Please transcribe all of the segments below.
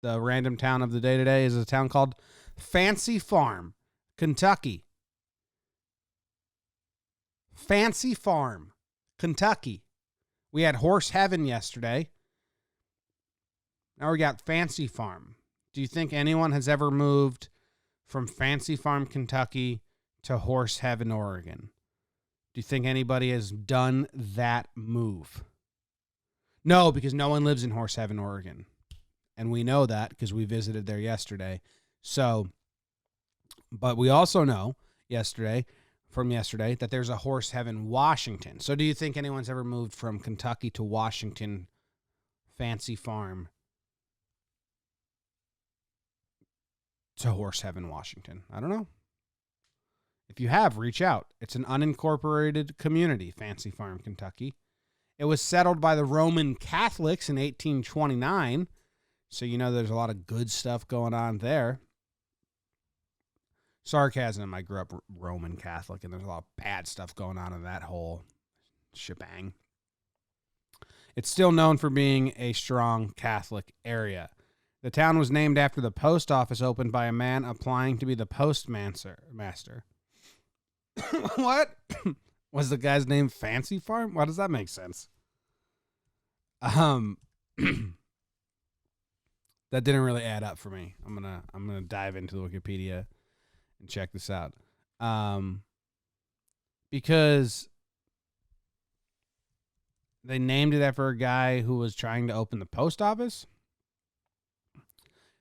The random town of the day today is a town called Fancy Farm, Kentucky. Fancy Farm, Kentucky. We had Horse Heaven yesterday. Now we got Fancy Farm. Do you think anyone has ever moved from Fancy Farm, Kentucky to Horse Heaven, Oregon? Do you think anybody has done that move? No, because no one lives in Horse Heaven, Oregon. And we know that because we visited there yesterday. So, but we also know from yesterday that there's a Horse Heaven, Washington. So do you think anyone's ever moved from Kentucky to Washington, Fancy Farm, to Horse Heaven, Washington? I don't know. If you have, reach out. It's an unincorporated community, Fancy Farm, Kentucky. It was settled by the Roman Catholics in 1829. So you know there's a lot of good stuff going on there. Sarcasm, I grew up Roman Catholic, and there's a lot of bad stuff going on in that whole shebang. It's still known for being a strong Catholic area. The town was named after the post office opened by a man applying to be the postmaster. What? Was the guy's name Fancy Farm? Why does that make sense? That didn't really add up for me. I'm gonna dive into the Wikipedia and check this out. Because they named it after a guy who was trying to open the post office.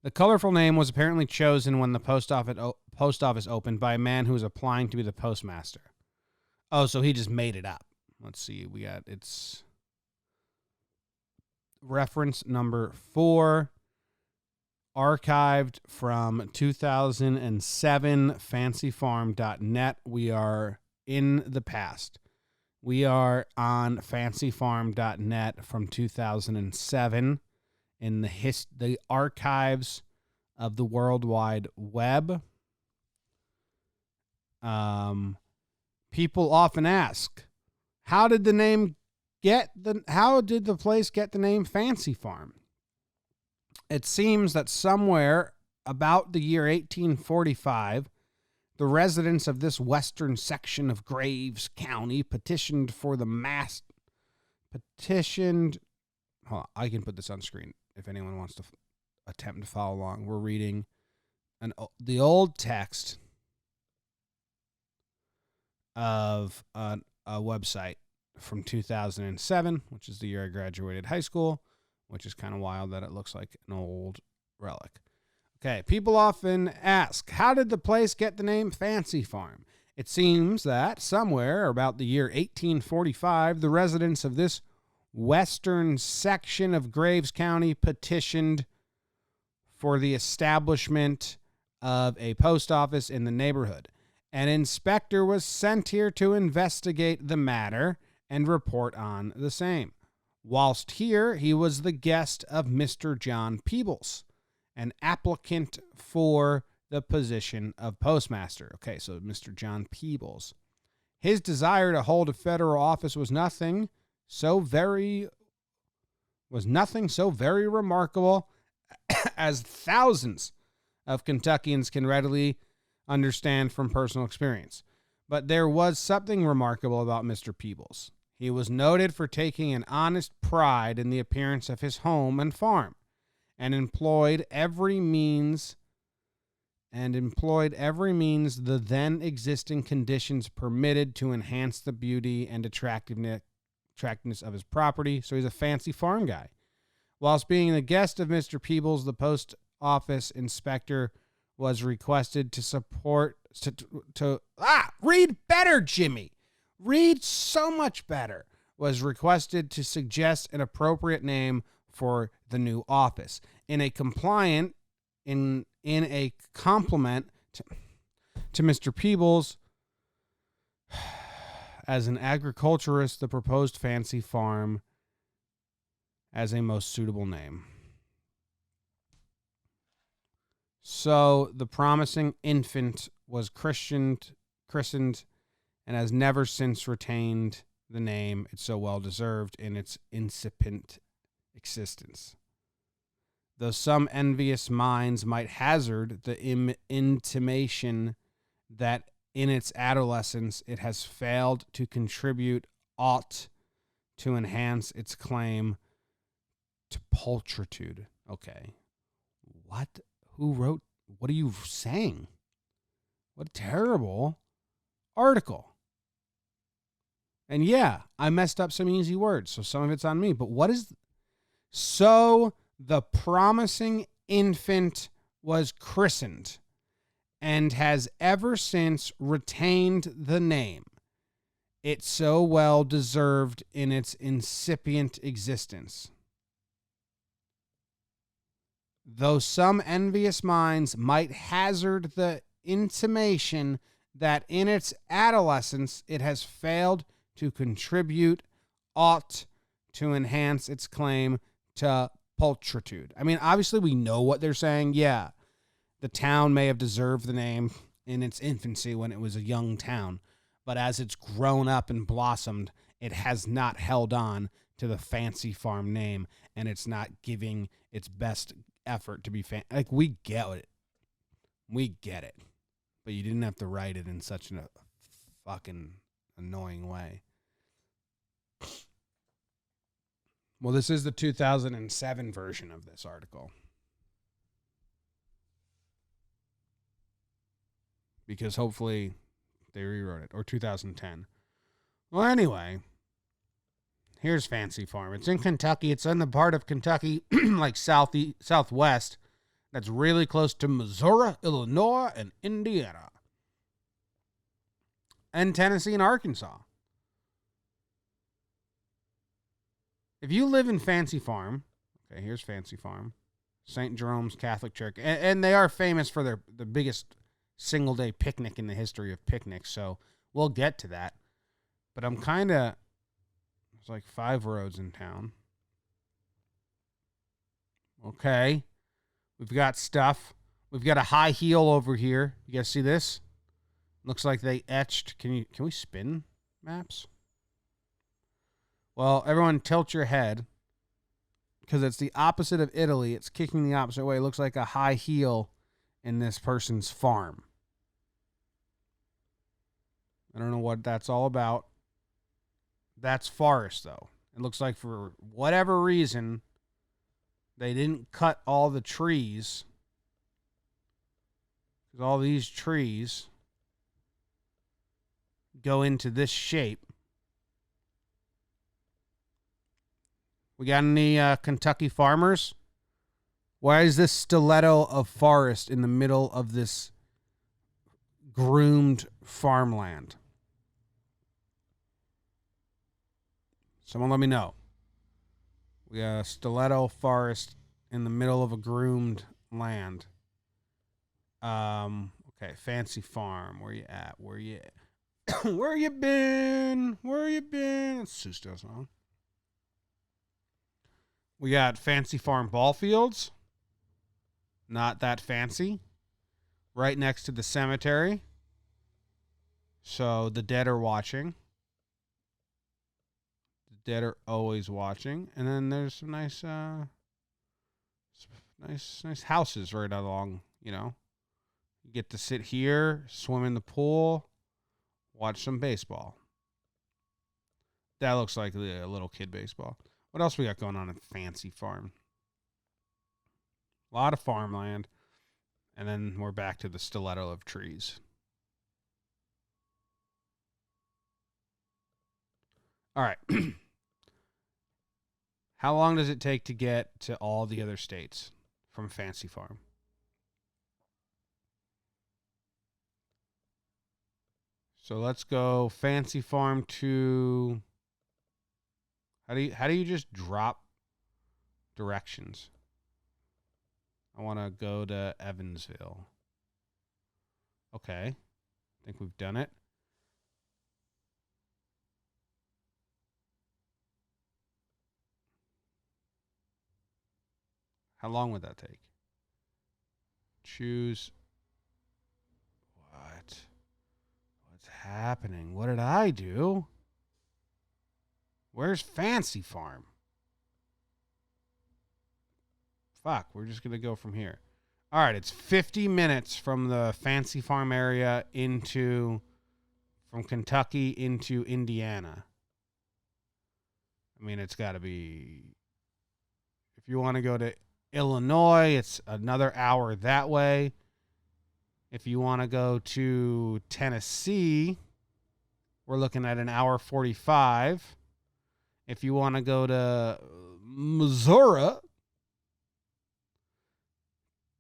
The colorful name was apparently chosen when the post office opened by a man who was applying to be the postmaster. Oh, so he just made it up. Let's see. It's reference number 4, archived from 2007, fancyfarm.net. We are in the past. We are on fancyfarm.net from 2007 in the archives of the World Wide Web. People often ask, how did the place get the name Fancy Farm? It seems that somewhere about the year 1845, the residents of this western section of Graves County petitioned. Hold on, I can put this on screen if anyone wants to attempt to follow along. We're reading the old text of a website from 2007, which is the year I graduated high school, which is kind of wild that it looks like an old relic. Okay, people often ask, how did the place get the name Fancy Farm? It seems that somewhere about the year 1845, the residents of this western section of Graves County petitioned for the establishment of a post office in the neighborhood. An inspector was sent here to investigate the matter and report on the same. Whilst here, he was the guest of Mr. John Peebles, an applicant for the position of postmaster. Okay, so Mr. John Peebles. His desire to hold a federal office was nothing so very remarkable as thousands of Kentuckians can readily understand from personal experience. But there was something remarkable about Mr. Peebles. He was noted for taking an honest pride in the appearance of his home and farm, and employed every means the then existing conditions permitted to enhance the beauty and attractiveness of his property. So he's a fancy farm guy. Whilst being the guest of Mr. Peebles, the post office inspector was requested read better, Jimmy. Read so much better. Was requested to suggest an appropriate name for the new office. In a compliment to Mr. Peebles, as an agriculturist, the proposed Fancy Farm as a most suitable name. So the promising infant was christened and has never since retained the name it so well deserved in its incipient existence. Though some envious minds might hazard the intimation that in its adolescence it has failed to contribute aught to enhance its claim to pulchritude. Okay. What? Who wrote? What are you saying? What a terrible article. And yeah, I messed up some easy words, so some of it's on me. But what is... So the promising infant was christened and has ever since retained the name it so well deserved in its incipient existence. Though some envious minds might hazard the intimation that in its adolescence it has failed to contribute aught to enhance its claim to pulchritude. I mean, obviously we know what they're saying. Yeah, the town may have deserved the name in its infancy when it was a young town, but as it's grown up and blossomed, it has not held on to the fancy farm name, and it's not giving its best effort to be like, we get it. We get it. But you didn't have to write it in such a fucking annoying way. Well, this is the 2007 version of this article. Because hopefully they rewrote it. Or 2010. Well, anyway, here's Fancy Farm. It's in Kentucky. It's in the part of Kentucky, like southwest, that's really close to Missouri, Illinois, and Indiana. And Tennessee and Arkansas. If you live in Fancy Farm, okay, here's Fancy Farm, St. Jerome's Catholic Church, and they are famous for the biggest single-day picnic in the history of picnics, so we'll get to that. But I'm kind of, there's like 5 roads in town. Okay. We've got stuff. We've got a high heel over here. You guys see this? Looks like they etched. Can we spin maps? Well, everyone tilt your head because it's the opposite of Italy. It's kicking the opposite way. It looks like a high heel in this person's farm. I don't know what that's all about. That's forest, though. It looks like for whatever reason, they didn't cut all the trees. Because all these trees go into this shape. We got any Kentucky farmers? Why is this stiletto of forest in the middle of this groomed farmland? Someone let me know. We got a stiletto forest in the middle of a groomed land. Okay, Fancy Farm. Where you at? Where you at? Where you been? Where you been? That's Sue Still song. We got Fancy Farm ball fields. Not that fancy. Right next to the cemetery. So the dead are watching. The dead are always watching. And then there's some nice houses right along, you know. You get to sit here, swim in the pool, watch some baseball. That looks like a little kid baseball. What else we got going on in Fancy Farm? A lot of farmland. And then we're back to the stiletto of trees. All right. How long does it take to get to all the other states from Fancy Farm? So let's go Fancy Farm to... How do you just drop directions? I want to go to Evansville. Okay. I think we've done it. How long would that take? Choose. What? What's happening? What did I do? Where's Fancy Farm? Fuck, we're just going to go from here. All right, it's 50 minutes from the Fancy Farm area from Kentucky into Indiana. I mean, it's got to be, if you want to go to Illinois, it's another hour that way. If you want to go to Tennessee, we're looking at an hour 45. If you want to go to Missouri,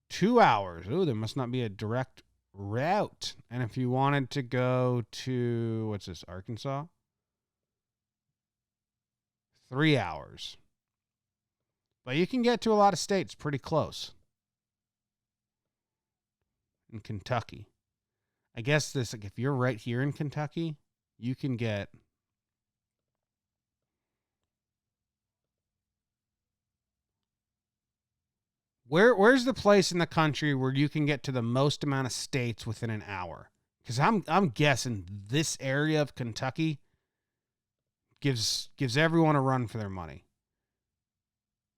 2 hours. Ooh, there must not be a direct route. And if you wanted to go to, what's this, Arkansas? 3 hours. But you can get to a lot of states pretty close. In Kentucky. I guess this, like, if you're right here in Kentucky, you can get where's the place in the country where you can get to the most amount of states within an hour? Because I'm guessing this area of Kentucky gives everyone a run for their money.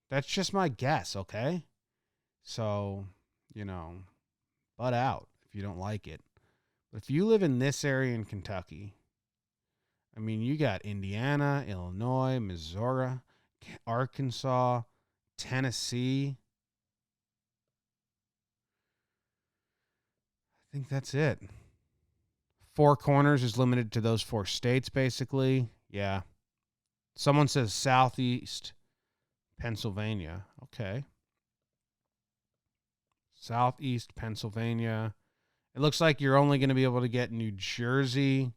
That's just my guess, okay? So, butt out if you don't like it. But if you live in this area in Kentucky, I mean, you got Indiana, Illinois, Missouri, Arkansas, Tennessee. I think that's it. Four Corners is limited to those 4 states, basically. Yeah. Someone says Southeast Pennsylvania. Okay. Southeast Pennsylvania. It looks like you're only going to be able to get New Jersey,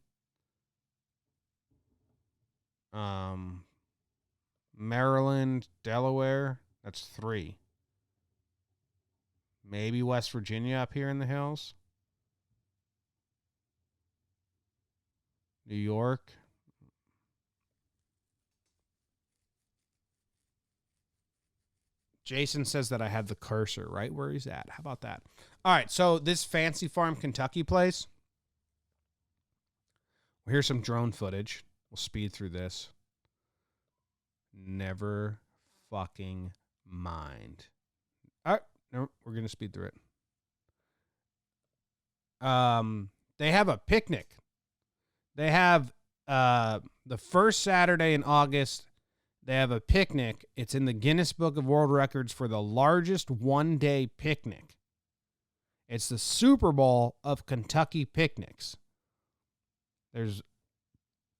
Maryland, Delaware. That's 3. Maybe West Virginia up here in the hills. New York. Jason says that I have the cursor right where he's at. How about that? All right, so this Fancy Farm Kentucky place. Well, here's some drone footage. We'll speed through this. Never fucking mind. All right, no, we're going to speed through it. They have a picnic. They have the first Saturday in August. They have a picnic. It's in the Guinness Book of World Records for the largest one-day picnic. It's the Super Bowl of Kentucky picnics. There's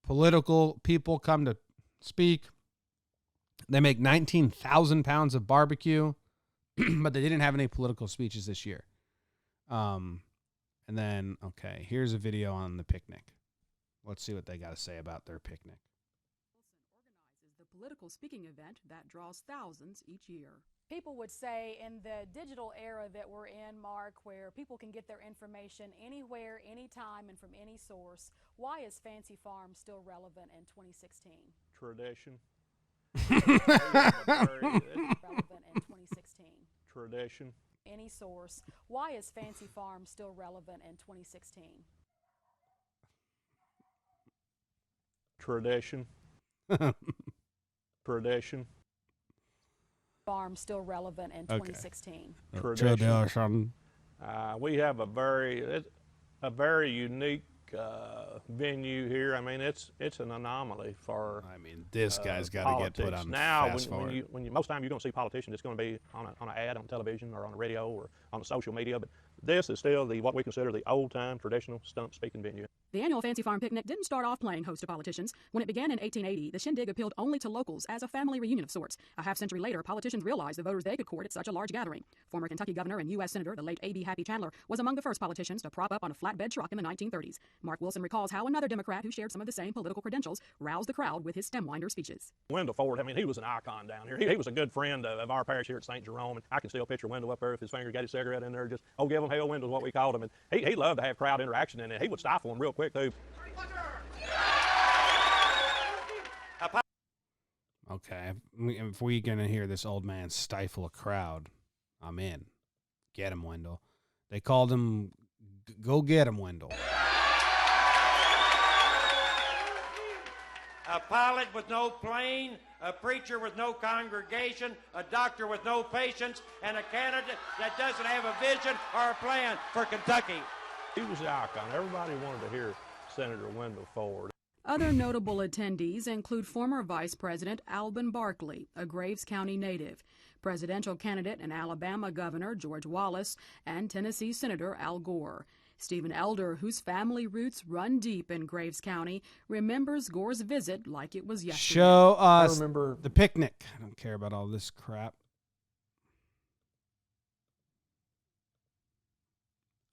political people come to speak. They make 19,000 pounds of barbecue, but they didn't have any political speeches this year. And then, okay, here's a video on the picnic. Let's see what they got to say about their picnic. The political speaking event that draws thousands each year. People would say in the digital era that we're in, Mark, where people can get their information anywhere, anytime, and from any source, why is Fancy Farm still relevant in 2016? Tradition. Relevant in 2016. Tradition. Any source. Why is Fancy Farm still relevant in 2016? Tradition. Tradition. Farm still relevant in 2016. Tradition. We have a very unique venue here. I mean, it's an anomaly for. I mean, this guy's got to get put on now. Fast Forward. When most time you don't see politicians, it's going to be on an ad on television or on the radio or on the social media. But this is still what we consider the old-time traditional stump speaking venue. The annual Fancy Farm picnic didn't start off playing host to politicians. When it began in 1880, the shindig appealed only to locals as a family reunion of sorts. A half-century later, politicians realized the voters they could court at such a large gathering. Former Kentucky governor and U.S. Senator, the late A.B. Happy Chandler, was among the first politicians to prop up on a flatbed truck in the 1930s. Mark Wilson recalls how another Democrat who shared some of the same political credentials roused the crowd with his stem-winder speeches. Wendell Ford, I mean, he was an icon down here. He was a good friend of our parish here at St. Jerome, and I can still picture Wendell up there with his finger, got his cigarette in there, just, give him hell, Wendell's what we called him. And he loved to have crowd interaction, and he would stifle them real quick, too. Okay, if we gonna hear this old man stifle a crowd, I'm in. Get him, Wendell. They called him, go get him, Wendell. a pilot with no plane, a preacher with no congregation, a doctor with no patients, and a candidate that doesn't have a vision or a plan for Kentucky. He was the icon. Everybody wanted to hear Senator Wendell Ford. Other notable attendees include former Vice President Alben Barkley, a Graves County native, presidential candidate and Alabama Governor George Wallace, and Tennessee Senator Al Gore. Stephen Elder, whose family roots run deep in Graves County, remembers Gore's visit like it was yesterday. Show us the picnic. I don't care about all this crap.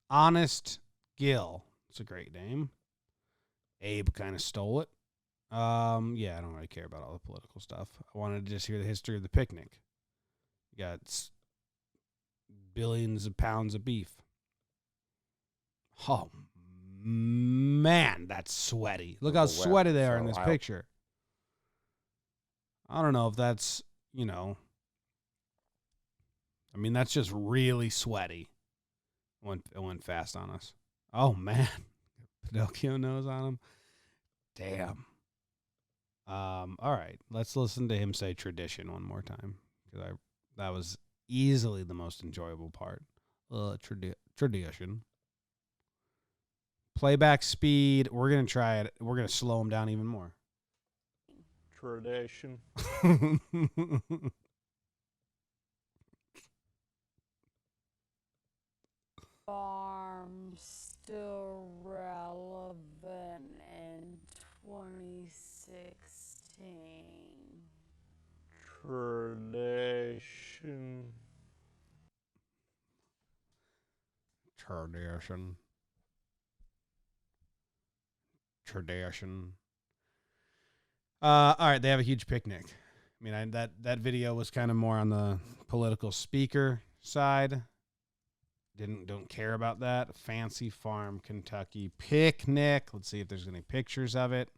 Honest Gill. It's a great name. Abe kind of stole it. Yeah, I don't really care about all the political stuff. I wanted to just hear the history of the picnic. You got billions of pounds of beef. Oh, man, that's sweaty. Look how sweaty they are in this picture. I don't know if that's, I mean, that's just really sweaty. It went fast on us. Oh, man. Pinocchio nose on him. Damn. All right. Let's listen to him say tradition one more time. Because that was easily the most enjoyable part. Tradition. Playback speed. We're going to try it. We're going to slow him down even more. Tradition. Farm still relevant in 2016. Tradition. Tradition. All right, they have a huge picnic. I mean, that video was kind of more on the political speaker side. Don't care about that. Fancy Farm, Kentucky picnic. Let's see if there's any pictures of it.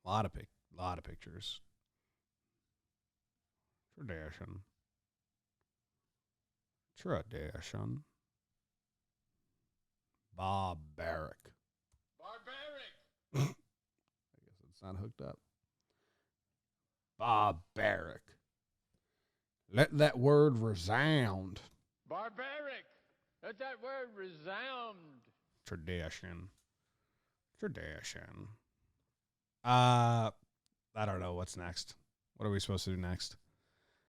A lot of pictures. Tradition. Barbaric. I guess it's not hooked up. Barbaric. Let that word resound. Barbaric. Let that word resound. Tradition. I don't know what's next. What are we supposed to do next?